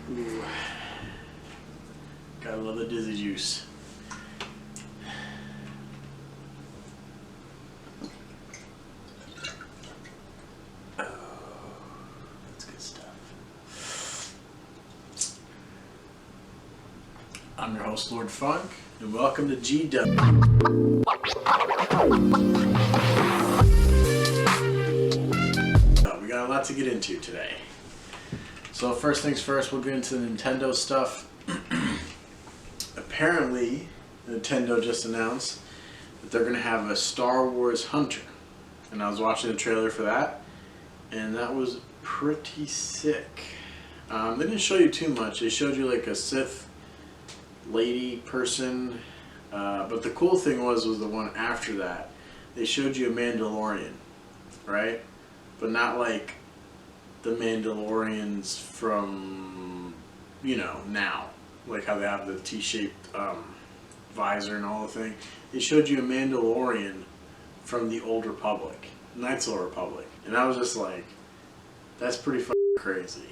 Ooh. Gotta love the Dizzy Juice. Oh, that's good stuff. I'm your host, Lord Funk, and welcome to GW. We got a lot to get into today. So first things first, we'll get into the Nintendo stuff. Apparently, Nintendo just announced that they're going to have a Star Wars Hunter. And I was watching the trailer for that, and that was pretty sick. They didn't show you too much. They showed you like a Sith lady person. But the cool thing was the one after that. They showed you a Mandalorian, right? But not like the Mandalorians from, now. Like how they have the T-shaped visor and all the thing. They showed you a Mandalorian from the Old Republic, Knights of the Republic. And I was just like, that's pretty fucking crazy.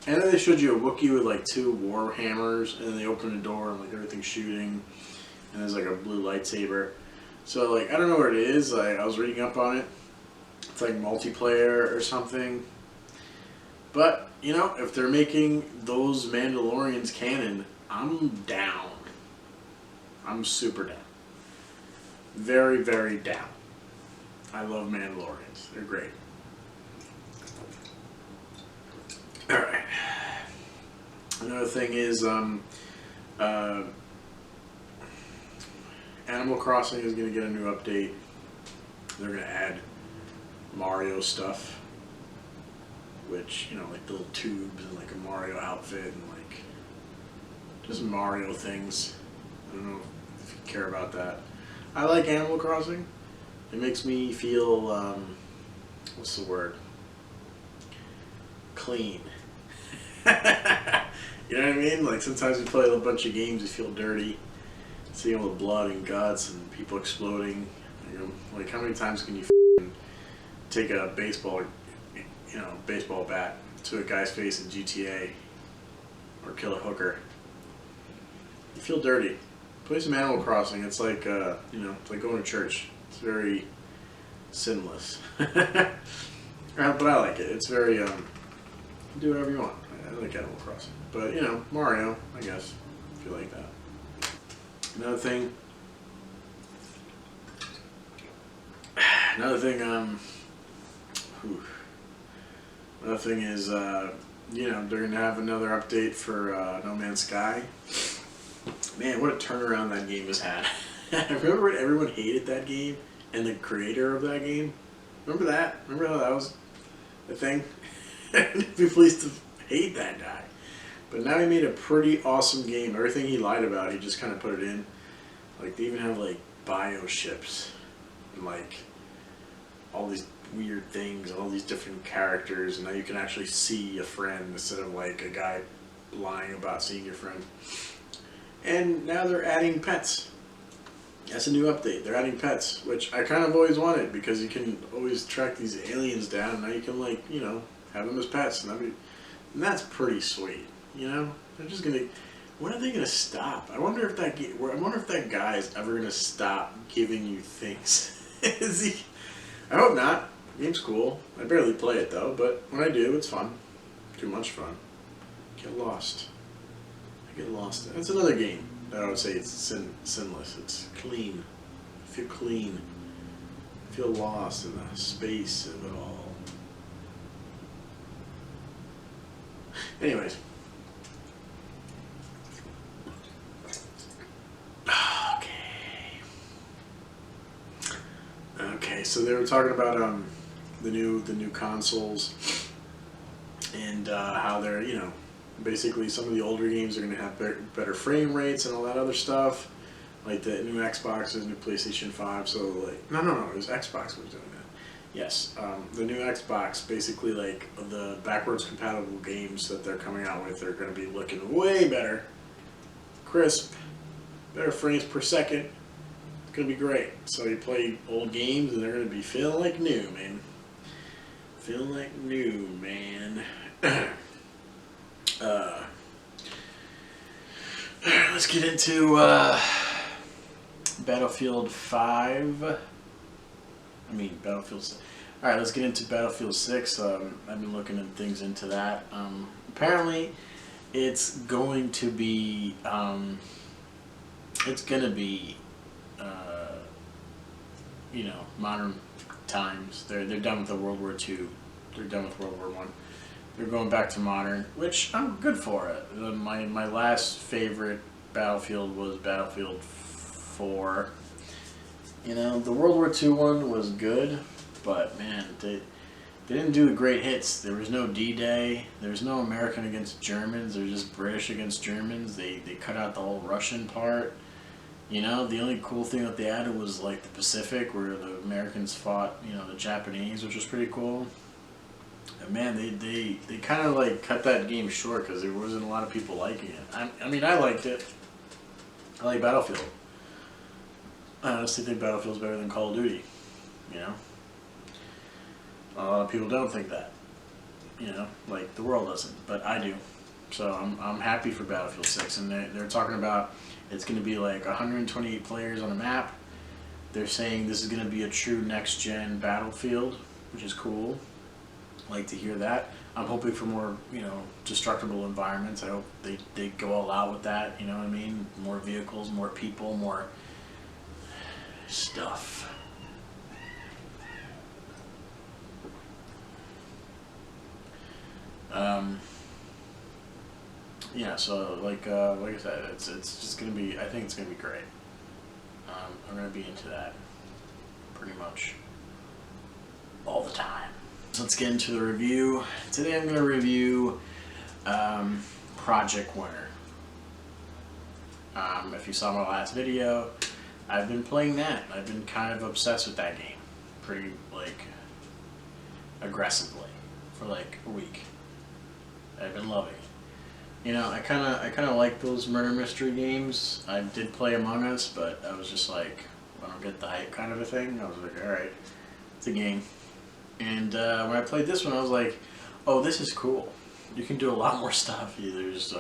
And then they showed you a Wookiee with like 2 war hammers, and then they opened the door and like everything's shooting, and there's like a blue lightsaber. So like, I don't know what it is. I was reading up on it. It's like multiplayer or something. But, if they're making those Mandalorians canon, I'm down. I'm super down. Very, very down. I love Mandalorians. They're great. Alright. Another thing is, Animal Crossing is going to get a new update. They're going to add Mario stuff. Which, like the little tubes and like a Mario outfit and like just Mario things. I don't know if you care about that. I like Animal Crossing. It makes me feel, what's the word? Clean. You know what I mean? Like sometimes you play a bunch of games, you feel dirty. See all the blood and guts and people exploding. Like how many times can you take a baseball bat to a guy's face in GTA or kill a hooker? You feel dirty. Play some Animal Crossing. It's like, it's like going to church. It's very sinless. But I like it. It's very, do whatever you want. I like Animal Crossing. But, Mario, I guess, if you like that. Another thing, Another thing is, they're going to have another update for No Man's Sky. Man, what a turnaround that game has had. Remember when everyone hated that game and the creator of that game? Remember that? Remember how that was a thing? People used to hate that guy. But now he made a pretty awesome game. Everything he lied about, he just kind of put it in. Like, they even have, like, bioships and, like, all these weird things, all these different characters, and now you can actually see a friend instead of like a guy lying about seeing your friend. And now they're adding pets. That's a new update. They're adding pets, which I kind of always wanted because you can always track these aliens down. And now you can have them as pets, and that's pretty sweet. They're just gonna. When are they gonna stop? I wonder if that guy is ever gonna stop giving you things. Is he? I hope not. The game's cool. I barely play it though, but when I do, it's fun. Too much fun. Get lost. I get lost. That's another game that I would say it's sinless. It's clean. I feel clean. I feel lost in the space of it all. Anyways. Okay, so they were talking about the new consoles and how they're basically some of the older games are going to have better frame rates and all that other stuff, like the new Xboxes, new PlayStation 5. So like no, it was Xbox was doing that. Yes, the new Xbox, basically like the backwards compatible games that they're coming out with are going to be looking way better, crisp, better frames per second. Gonna be great. So you play old games and they're gonna be feeling like new, man. Feeling like new, man. Alright, let's get into Battlefield 5. Battlefield 6. Alright, let's get into Battlefield 6. I've been looking at things into that. Apparently, it's going to be, modern times. They're done with the World War II. They're done with World War One. They're going back to modern, which I'm good for it. My last favorite Battlefield was Battlefield 4. The World War II one was good, but man, they didn't do great hits. There was no D-Day. There was no American against Germans. There was just British against Germans. They cut out the whole Russian part. The only cool thing that they added was like the Pacific, where the Americans fought, the Japanese, which was pretty cool. And man, they kind of like cut that game short because there wasn't a lot of people liking it. I liked it. I like Battlefield. I honestly think Battlefield's better than Call of Duty. A lot of people don't think that. Like the world doesn't, but I do. So I'm happy for Battlefield 6, and they're talking about it's going to be like 128 players on a map. They're saying this is going to be a true next-gen Battlefield, which is cool. Like to hear that. I'm hoping for more, destructible environments. I hope they go all out with that, you know what I mean? More vehicles, more people, more stuff. So like I said, it's just gonna be. I think it's gonna be great. I'm gonna be into that pretty much all the time. So let's get into the review. Today I'm gonna review Project Winter. If you saw my last video, I've been playing that. I've been kind of obsessed with that game, pretty aggressively for like a week. I've been loving it. I kind of like those murder mystery games. I did play Among Us, but I was just like, I don't get the hype kind of a thing. I was like, all right, it's a game. And when I played this one, I was like, oh, this is cool. You can do a lot more stuff. There's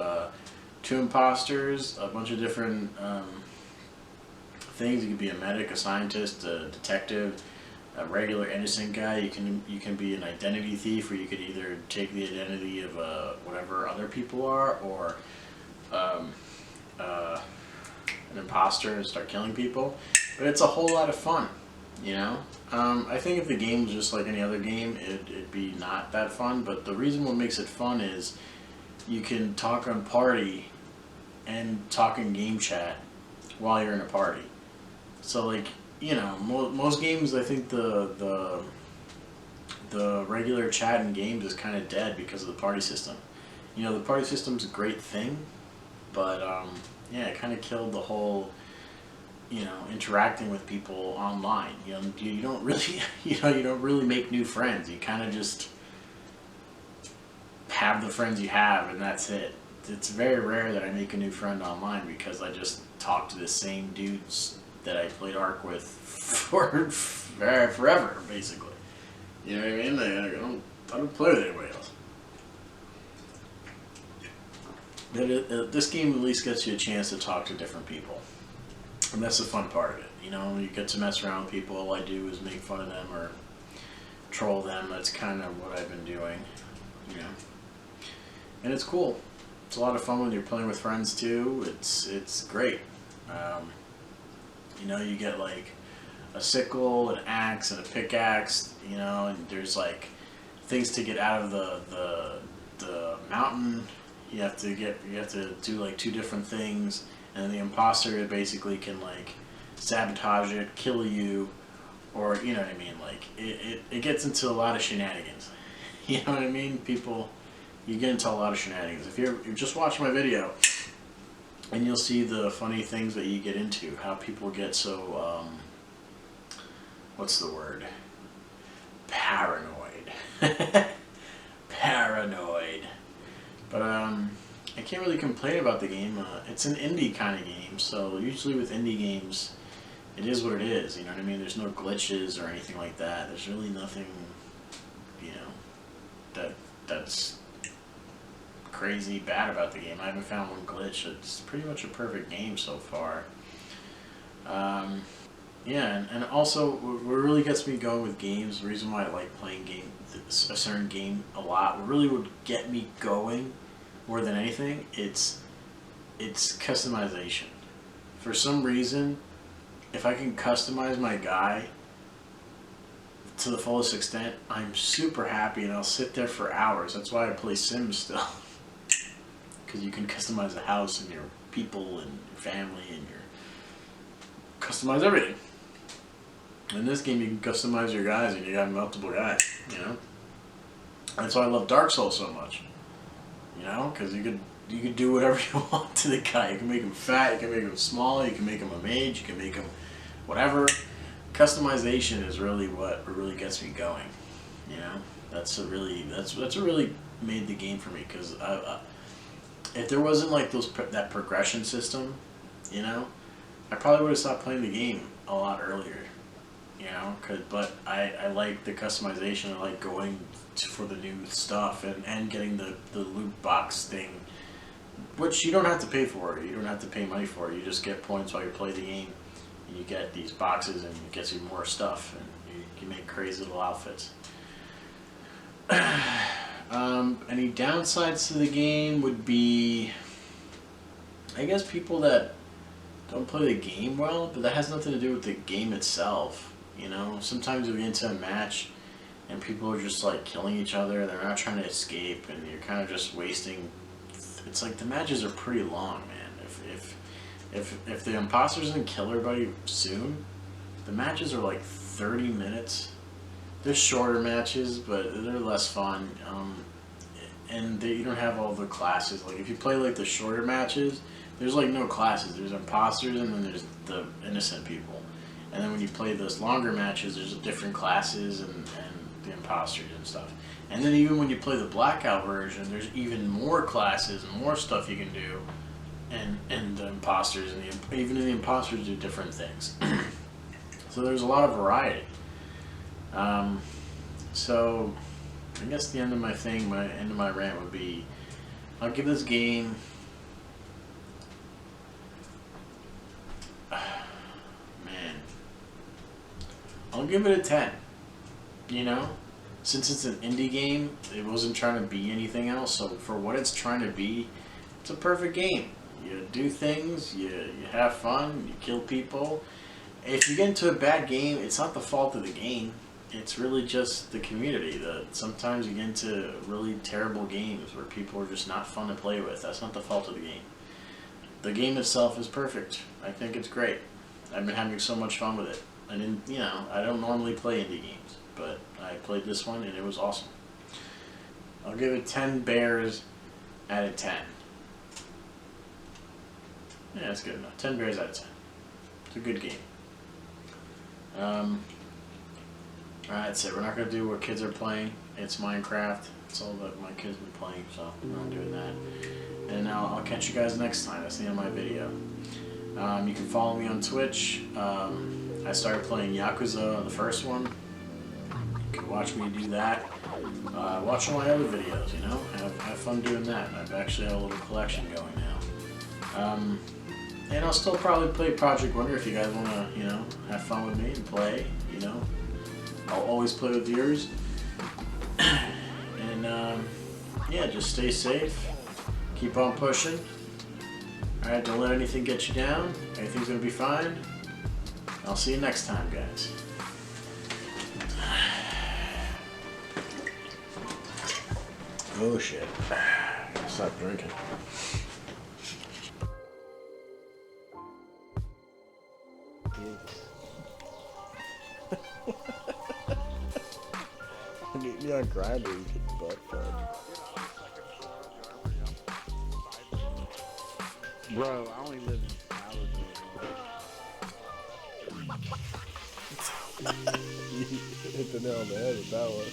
2 imposters, a bunch of different things. You can be a medic, a scientist, a detective, a regular innocent guy. You can be an identity thief, where you could either take the identity of whatever other people are, or an imposter and start killing people. But it's a whole lot of fun, I think if the game was just like any other game, it'd be not that fun. But the reason what makes it fun is you can talk on party and talk in game chat while you're in a party. So like, most games, I think the regular chat in games is kind of dead because of the party system. The party system's a great thing, but it kind of killed the whole, interacting with people online. You don't really, you don't really make new friends. You kind of just have the friends you have, and that's it. It's very rare that I make a new friend online, because I just talk to the same dudes that I played ARK with for forever, basically. You know what I mean? I don't play with anybody else. But this game at least gets you a chance to talk to different people. And that's the fun part of it. You get to mess around with people. All I do is make fun of them or troll them. That's kind of what I've been doing. And it's cool. It's a lot of fun when you're playing with friends too. It's great. You get like a sickle, an axe, and a pickaxe, and there's like things to get out of the mountain. You have to do like 2 different things, and the imposter basically can like sabotage it, kill you, or you know what I mean. Like it gets into a lot of shenanigans. You know what I mean? You get into a lot of shenanigans. If you're just watching my video, and you'll see the funny things that you get into, how people get so, what's the word? Paranoid. Paranoid. But, I can't really complain about the game. It's an indie kind of game, so usually with indie games, it is what it is, you know what I mean? There's no glitches or anything like that. There's really nothing, that's crazy bad about the game. I haven't found one glitch. It's pretty much a perfect game so far. Yeah, and also what really gets me going with games, the reason why I like playing a certain game a lot, what really would get me going more than anything, it's customization. For some reason, if I can customize my guy to the fullest extent, I'm super happy and I'll sit there for hours. That's why I play Sims still. Because you can customize the house and your people and your family and customize everything. In this game, you can customize your guys, and you got multiple guys. You know, that's why I love Dark Souls so much. You know, because you could do whatever you want to the guy. You can make him fat, you can make him small, you can make him a mage, you can make him whatever. Customization is really what really gets me going. You know, that's what really made the game for me. Because if there wasn't like that progression system, you know, I probably would have stopped playing the game a lot earlier. You know, but I like the customization. I like going for the new stuff and getting the loot box thing, which you don't have to pay for. You don't have to pay money for. You just get points while you play the game, and you get these boxes, and it gets you more stuff, and you make crazy little outfits. Any downsides to the game would be, I guess, people that don't play the game well, but that has nothing to do with the game itself. You know, sometimes you get into a match and people are just like killing each other, they're not trying to escape, and you're kind of just wasting. It's like the matches are pretty long, man. If the imposter doesn't kill everybody soon, the matches are like 30 minutes. They're shorter matches, but they're less fun. And you don't have all the classes. Like if you play like the shorter matches, there's like no classes. There's imposters and then there's the innocent people. And then when you play those longer matches, there's different classes and the imposters and stuff. And then even when you play the blackout version, there's even more classes and more stuff you can do. And the imposters and even the imposters do different things. So there's a lot of variety. So I guess the end of my rant would be, I'll give this game, I'll give it a 10. You know, since it's an indie game, it wasn't trying to be anything else. So for what it's trying to be, it's a perfect game. You do things, you have fun, you kill people. If you get into a bad game, it's not the fault of the game. It's really just the community. Sometimes you get into really terrible games where people are just not fun to play with. That's not the fault of the game. The game itself is perfect. I think it's great. I've been having so much fun with it. I don't normally play indie games, but I played this one and it was awesome. I'll give it 10 bears out of 10. Yeah, that's good enough. 10 bears out of 10. It's a good game. Alright, that's it. We're not going to do what kids are playing. It's Minecraft. It's all that my kids have been playing, so we're not doing that. And I'll catch you guys next time. That's the end of my video. You can follow me on Twitch. I started playing Yakuza, the first one. You can watch me do that. Watch all my other videos, you know? Have fun doing that. I've actually have a little collection going now. And I'll still probably play Project Wonder if you guys want to, you know, have fun with me and play, you know. I'll always play with viewers. And, yeah, just stay safe. Keep on pushing. Alright, don't let anything get you down. Everything's going to be fine. I'll see you next time, guys. Oh shit. Stop drinking. Meet me on Grindr, you get butt fucked. Bro, I only live in You hit the nail on the head with that one.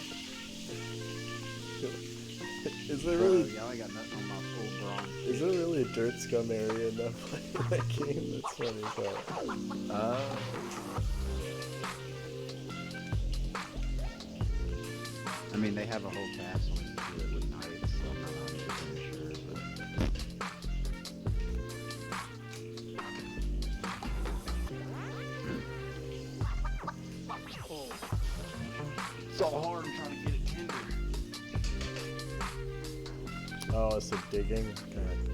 Is there really? Y'all ain't got nothing on my full bronze. Is there really a dirt scum area in that game? That's funny as hell. I mean, they have a whole cast on Secret Nights, so I'm not 100% sure. so hard trying to get it tender. Oh, it's a digging. God